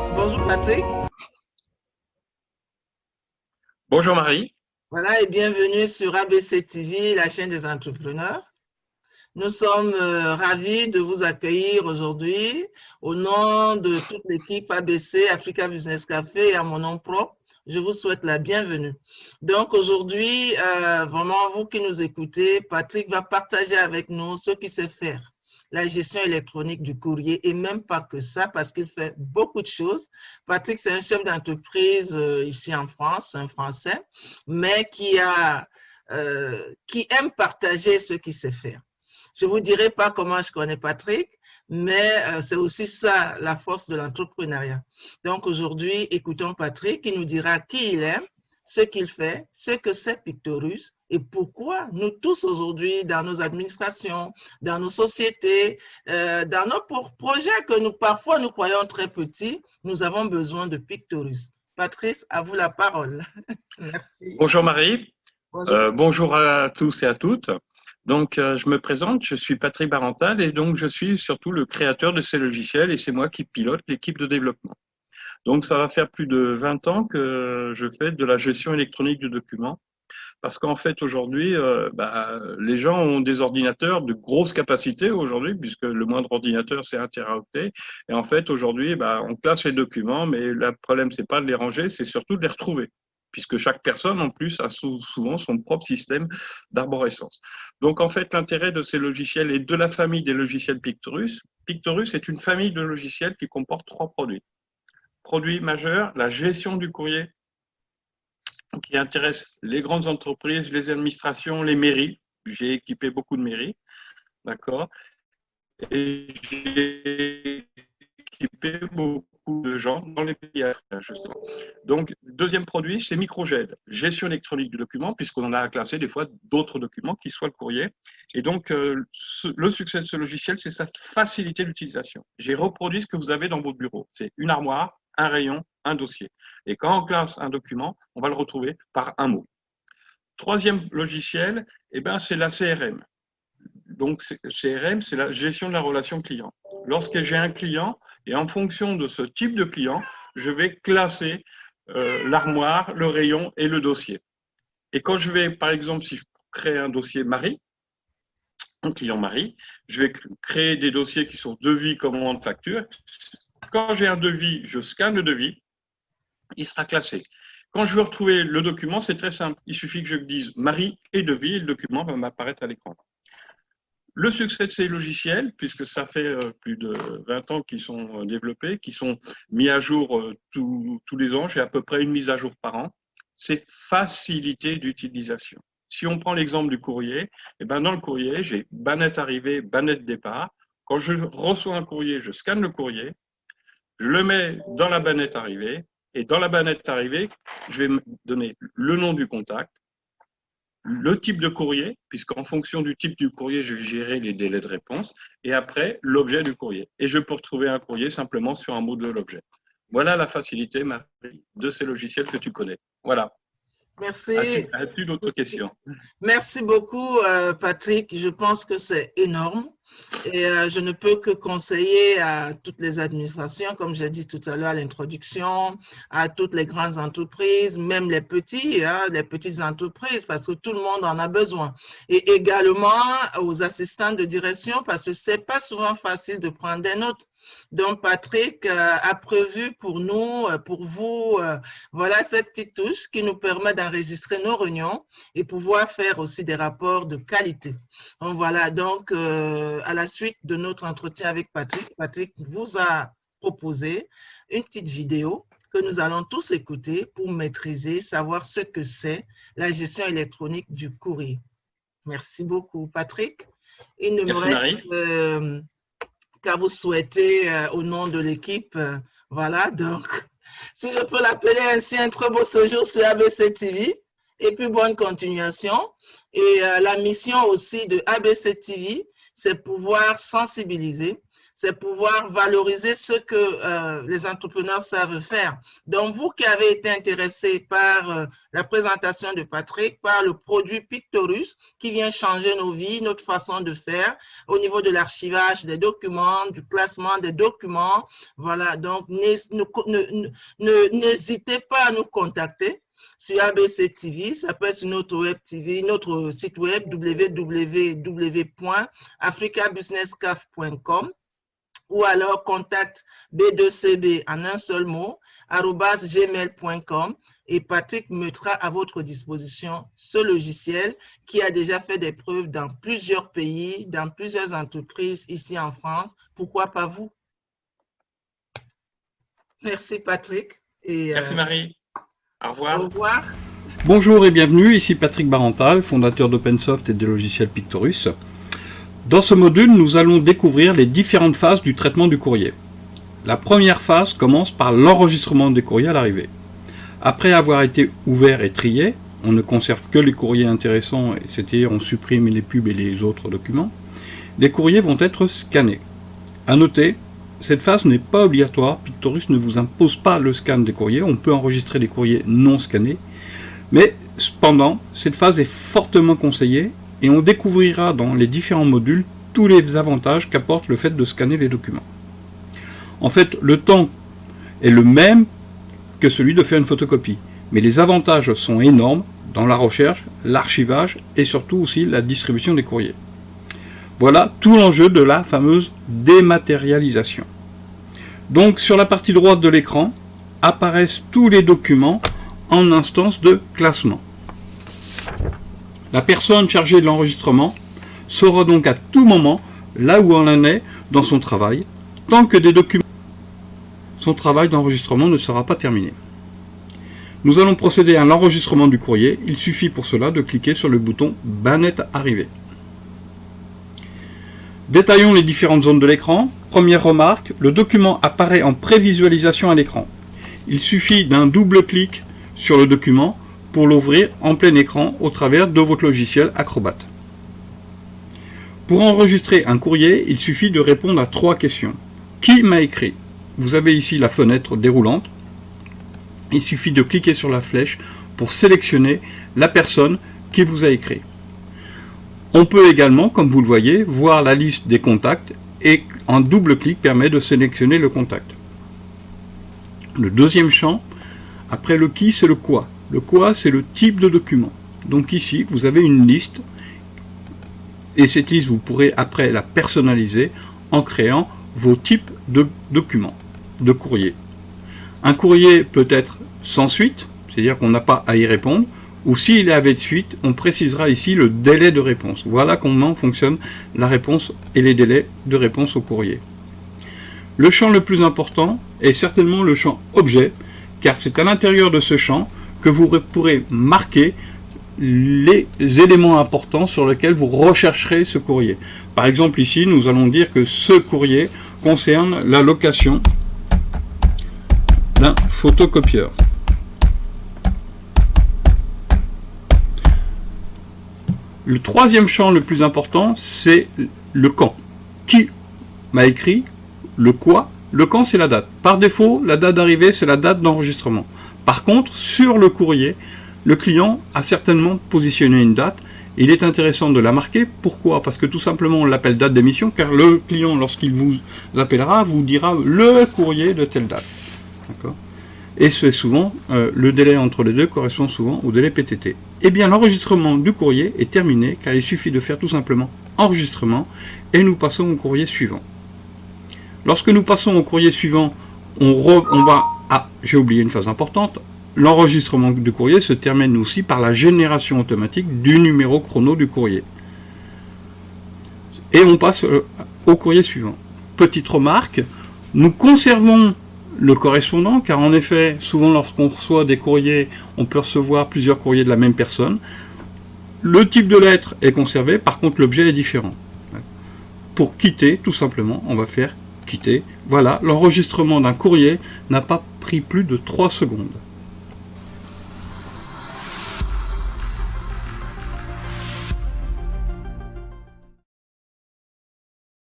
France. Bonjour Patrick. Bonjour Marie. Voilà et bienvenue sur ABC TV, la chaîne des entrepreneurs. Nous sommes ravis de vous accueillir aujourd'hui au nom de toute l'équipe ABC, Africa Business Café et à mon nom propre. Je vous souhaite la bienvenue. Donc aujourd'hui, vraiment vous qui nous écoutez, Patrick va partager avec nous ce qu'il sait faire. La gestion électronique du courrier et même pas que ça parce qu'il fait beaucoup de choses. Patrick, c'est un chef d'entreprise ici en France, un Français, mais qui aime partager ce qu'il sait faire. Je ne vous dirai pas comment je connais Patrick, mais c'est aussi ça la force de l'entrepreneuriat. Donc aujourd'hui, écoutons Patrick qui nous dira qui il est, ce qu'il fait, ce que c'est Pictorus et pourquoi nous tous aujourd'hui dans nos administrations, dans nos sociétés, dans nos projets que parfois nous croyons très petits, nous avons besoin de Pictorus. Patrice, à vous la parole. Merci. Bonjour Marie. Bonjour. Bonjour à tous et à toutes. Donc, je me présente, je suis Patrick Barental et donc je suis surtout le créateur de ces logiciels et c'est moi qui pilote l'équipe de développement. Donc, ça va faire plus de 20 ans que je fais de la gestion électronique de documents parce qu'en fait, aujourd'hui, les gens ont des ordinateurs de grosse capacité aujourd'hui puisque le moindre ordinateur, c'est 1 téraoctet. Et en fait, aujourd'hui, on classe les documents, mais le problème, c'est pas de les ranger, c'est surtout de les retrouver, puisque chaque personne, en plus, a souvent son propre système d'arborescence. Donc, en fait, l'intérêt de ces logiciels et de la famille des logiciels Pictorus, Pictorus est une famille de logiciels qui comporte 3 produits. Produit majeur, la gestion du courrier, qui intéresse les grandes entreprises, les administrations, les mairies. J'ai équipé beaucoup de mairies, d'accord. Et j'ai équipé beaucoup de gens dans les pays africains, justement. Donc, deuxième produit, c'est MicroGED, gestion électronique du document, puisqu'on en a à classer des fois d'autres documents qui soient le courrier. Et donc, le succès de ce logiciel, c'est sa facilité d'utilisation. J'ai reproduit ce que vous avez dans votre bureau. C'est une armoire, un rayon, un dossier. Et quand on classe un document, on va le retrouver par un mot. Troisième logiciel, c'est la CRM. Donc, CRM, c'est la gestion de la relation client. Lorsque j'ai un client, et en fonction de ce type de client, je vais classer l'armoire, le rayon et le dossier. Et quand je vais, par exemple, si je crée un dossier Marie, un client Marie, je vais créer des dossiers qui sont devis, commande, facture. Quand j'ai un devis, je scanne le devis, il sera classé. Quand je veux retrouver le document, c'est très simple. Il suffit que je dise Marie et devis et le document va m'apparaître à l'écran. Le succès de ces logiciels, puisque ça fait plus de 20 ans qu'ils sont développés, qui sont mis à jour tous les ans, j'ai à peu près une mise à jour par an, c'est facilité d'utilisation. Si on prend l'exemple du courrier, dans le courrier, j'ai bannette arrivée, bannette départ. Quand je reçois un courrier, je scanne le courrier, je le mets dans la bannette arrivée, et dans la bannette arrivée, je vais me donner le nom du contact, le type de courrier, puisqu'en fonction du type du courrier, je vais gérer les délais de réponse, et après, l'objet du courrier. Et je peux retrouver un courrier simplement sur un mot de l'objet. Voilà la facilité, Marie, de ces logiciels que tu connais. Voilà. Merci. As-tu d'autres questions? Merci beaucoup, Patrick. Je pense que c'est énorme. Et je ne peux que conseiller à toutes les administrations, comme j'ai dit tout à l'heure à l'introduction, à toutes les grandes entreprises, même les petites entreprises, parce que tout le monde en a besoin. Et également aux assistants de direction, parce que c'est pas souvent facile de prendre des notes. Donc, Patrick a prévu pour nous, pour vous, voilà cette petite touche qui nous permet d'enregistrer nos réunions et pouvoir faire aussi des rapports de qualité. Donc, voilà, donc à la suite de notre entretien avec Patrick, Patrick vous a proposé une petite vidéo que nous allons tous écouter pour maîtriser, savoir ce que c'est la gestion électronique du courrier. Merci beaucoup, Patrick. Il ne me reste qu'à vous souhaiter au nom de l'équipe, voilà, donc, si je peux l'appeler ainsi, un très beau séjour sur ABC TV et puis bonne continuation. Et la mission aussi de ABC TV, c'est pouvoir sensibiliser, c'est pouvoir valoriser ce que les entrepreneurs savent faire. Donc, vous qui avez été intéressé par la présentation de Patrick, par le produit Pictorus, qui vient changer nos vies, notre façon de faire, au niveau de l'archivage des documents, du classement des documents. Voilà, donc n'hésitez pas à nous contacter sur ABC TV, ça peut être notre web TV, notre site web www.africabusinesscaf.com ou alors contact B2CB en un seul mot, @gmail.com, et Patrick mettra à votre disposition ce logiciel qui a déjà fait des preuves dans plusieurs pays, dans plusieurs entreprises ici en France. Pourquoi pas vous? Merci Patrick. Merci Marie. Au revoir. Au revoir. Bonjour et bienvenue, ici Patrick Barantal, fondateur d'OpenSoft et des logiciels Pictorus. Dans ce module, nous allons découvrir les différentes phases du traitement du courrier. La première phase commence par l'enregistrement des courriers à l'arrivée. Après avoir été ouvert et trié, on ne conserve que les courriers intéressants, c'est-à-dire on supprime les pubs et les autres documents. Les courriers vont être scannés. À noter, cette phase n'est pas obligatoire, Pictorus ne vous impose pas le scan des courriers, on peut enregistrer des courriers non scannés, mais cependant, cette phase est fortement conseillée et on découvrira dans les différents modules tous les avantages qu'apporte le fait de scanner les documents. En fait, le temps est le même que celui de faire une photocopie, mais les avantages sont énormes dans la recherche, l'archivage et surtout aussi la distribution des courriers. Voilà tout l'enjeu de la fameuse dématérialisation. Donc sur la partie droite de l'écran apparaissent tous les documents en instance de classement. La personne chargée de l'enregistrement saura donc à tout moment là où on en est dans son travail, tant que des documents, son travail d'enregistrement ne sera pas terminé. Nous allons procéder à l'enregistrement du courrier, il suffit pour cela de cliquer sur le bouton « Bannette arrivée ». Détaillons les différentes zones de l'écran. Première remarque, le document apparaît en prévisualisation à l'écran. Il suffit d'un double clic sur le document pour l'ouvrir en plein écran au travers de votre logiciel Acrobat. Pour enregistrer un courrier, il suffit de répondre à 3 questions. Qui m'a écrit? Vous avez ici la fenêtre déroulante. Il suffit de cliquer sur la flèche pour sélectionner la personne qui vous a écrit. On peut également, comme vous le voyez, voir la liste des contacts et un double clic permet de sélectionner le contact. Le deuxième champ, après le qui, c'est le quoi. Le quoi, c'est le type de document. Donc ici, vous avez une liste et cette liste, vous pourrez après la personnaliser en créant vos types de documents, de courriers. Un courrier peut être sans suite, c'est-à-dire qu'on n'a pas à y répondre, ou s'il est avec suite, on précisera ici le délai de réponse. Voilà comment fonctionne la réponse et les délais de réponse au courrier. Le champ le plus important est certainement le champ objet, car c'est à l'intérieur de ce champ que vous pourrez marquer les éléments importants sur lesquels vous rechercherez ce courrier. Par exemple ici, nous allons dire que ce courrier concerne la location d'un photocopieur. Le troisième champ le plus important, c'est le quand. Qui m'a écrit? Le quoi? Le quand, c'est la date. Par défaut, la date d'arrivée, c'est la date d'enregistrement. Par contre, sur le courrier, le client a certainement positionné une date. Il est intéressant de la marquer. Pourquoi? Parce que tout simplement, on l'appelle date d'émission, car le client, lorsqu'il vous appellera, vous dira le courrier de telle date. D'accord? Et c'est souvent, le délai entre les deux correspond souvent au délai PTT. Eh bien, l'enregistrement du courrier est terminé, car il suffit de faire tout simplement enregistrement, et nous passons au courrier suivant. Lorsque nous passons au courrier suivant, on va... Ah, j'ai oublié une phase importante. L'enregistrement du courrier se termine aussi par la génération automatique du numéro chrono du courrier. Et on passe au courrier suivant. Petite remarque, nous conservons le correspondant, car en effet, souvent lorsqu'on reçoit des courriers, on peut recevoir plusieurs courriers de la même personne. Le type de lettre est conservé, par contre l'objet est différent. Pour quitter, tout simplement, on va faire quitter. Voilà, l'enregistrement d'un courrier n'a pas pris plus de 3 secondes.